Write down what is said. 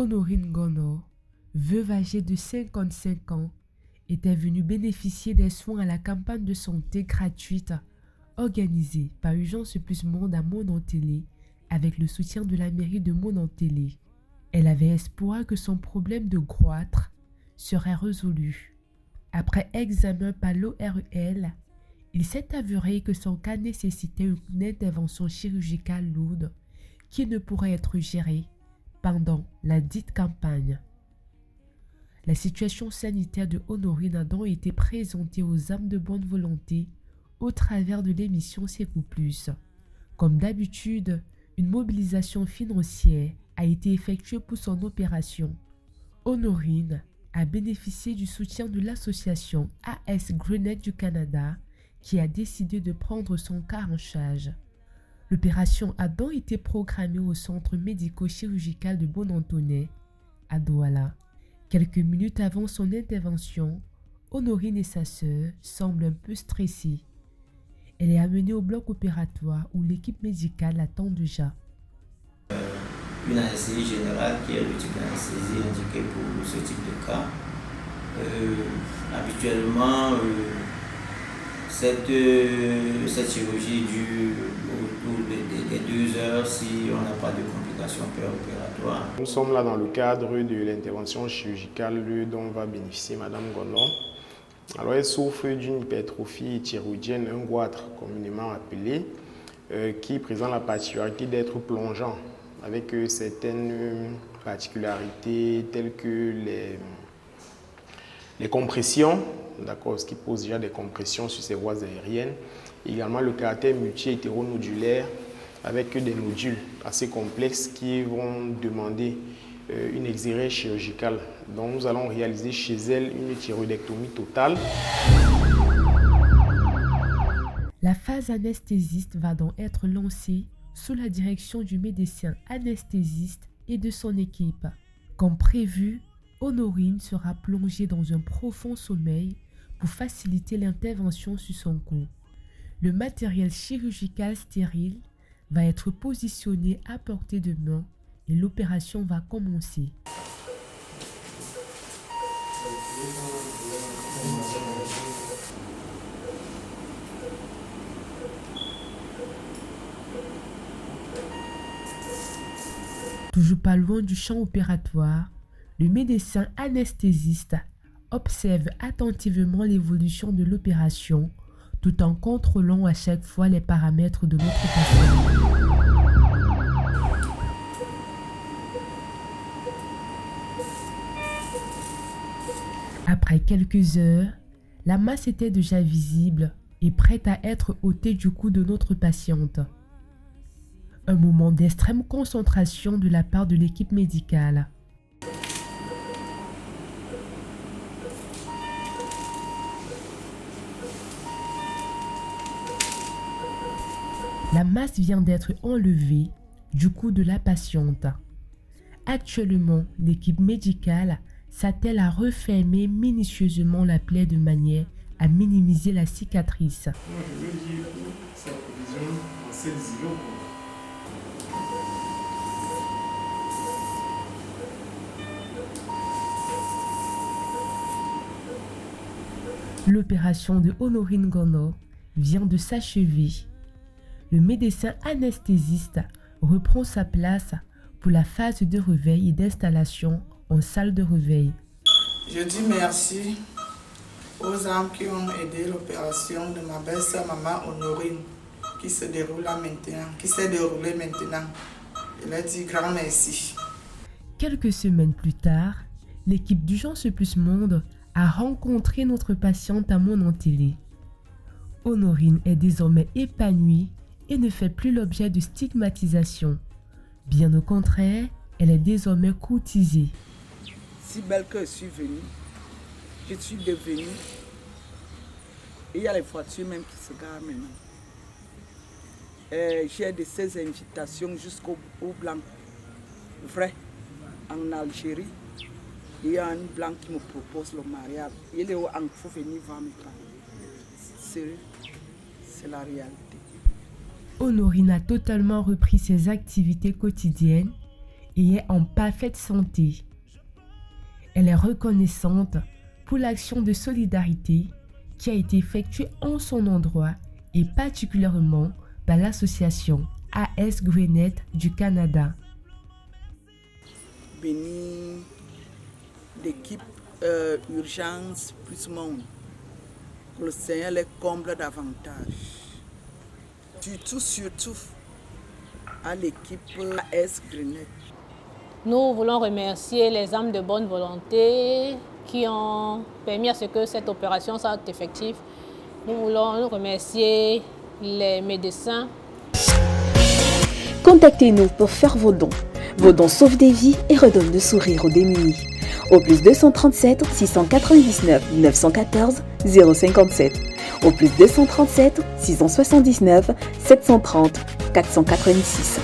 Honorine Gono, veuve âgée de 55 ans, était venue bénéficier des soins à la campagne de santé gratuite organisée par Urgence Plus Monde à Monontelé avec le soutien de la mairie de Monontelé. Elle avait espoir que son problème de goitre serait résolu. Après examen par l'ORL, il s'est avéré que son cas nécessitait une intervention chirurgicale lourde qui ne pourrait être gérée pendant la dite campagne. La situation sanitaire de Honorine a donc été présentée aux âmes de bonne volonté au travers de l'émission Secours Plus. Comme d'habitude, une mobilisation financière a été effectuée pour son opération. Honorine a bénéficié du soutien de l'association AS Grenade du Canada qui a décidé de prendre son cas en charge. L'opération a donc été programmée au centre médico-chirurgical de Bon-Antonais à Douala. Quelques minutes avant son intervention, Honorine et sa sœur semblent un peu stressées. Elle est amenée au bloc opératoire où l'équipe médicale attend déjà. Une anesthésie générale qui est le type d'anesthésie indiquée pour ce type de cas. Habituellement, cette chirurgie dure autour des 2 heures si on n'a pas de complications préopératoires. Nous sommes là dans le cadre de l'intervention chirurgicale dont va bénéficier Madame Gono. Alors elle souffre d'une hypertrophie thyroïdienne, un goitre communément appelé, qui présente la particularité d'être plongeant, avec certaines particularités telles que les compressions, d'accord, ce qui pose déjà des compressions sur ses voies aériennes. Également le caractère multi-hétéronodulaire avec des nodules assez complexes qui vont demander une exérèse chirurgicale. Donc nous allons réaliser chez elle une thyroïdectomie totale. La phase anesthésiste va donc être lancée sous la direction du médecin anesthésiste et de son équipe. Comme prévu, Honorine sera plongée dans un profond sommeil pour faciliter l'intervention sur son cou. Le matériel chirurgical stérile va être positionné à portée de main et l'opération va commencer. Toujours pas loin du champ opératoire, le médecin anesthésiste observe attentivement l'évolution de l'opération tout en contrôlant à chaque fois les paramètres de notre patient. Après quelques heures, la masse était déjà visible et prête à être ôtée du cou de notre patiente. Un moment d'extrême concentration de la part de l'équipe médicale. La masse vient d'être enlevée du cou de la patiente. Actuellement, l'équipe médicale s'attelle à refermer minutieusement la plaie de manière à minimiser la cicatrice. Je veux dire que sa provision en sel zéro. L'opération de Honorine Gono vient de s'achever. Le médecin anesthésiste reprend sa place pour la phase de réveil et d'installation en salle de réveil. Je dis merci aux âmes qui ont aidé l'opération de ma belle-sœur maman Honorine qui se déroule là maintenant, qui s'est déroulée maintenant. Je leur dis grand merci. Quelques semaines plus tard, l'équipe d'Urgence Plus Monde a rencontré notre patiente à Monontelé. Honorine est désormais épanouie et ne fait plus l'objet de stigmatisation. Bien au contraire, elle est désormais courtisée. Si belle que je suis venue, je suis devenue. Il y a les voitures même qui se garent maintenant. J'ai de ces invitations jusqu'au blanc. Vrai, en Algérie, il y a un blanc qui me propose le mariage. Il est en faut venir voir mes parents. C'est la réalité. Honorine a totalement repris ses activités quotidiennes et est en parfaite santé. Elle est reconnaissante pour l'action de solidarité qui a été effectuée en son endroit et particulièrement par l'association AS Grenette du Canada. Béni d'équipe urgence plus monde. Que le Seigneur les comble davantage. Surtout à l'équipe AS Grenette. Nous voulons remercier les âmes de bonne volonté qui ont permis à ce que cette opération soit effective. Nous voulons remercier les médecins. Contactez-nous pour faire vos dons. Vos dons sauvent des vies et redonnent le sourire aux démunis. Au plus 237 699 914 057. Au plus 237 679 730 486.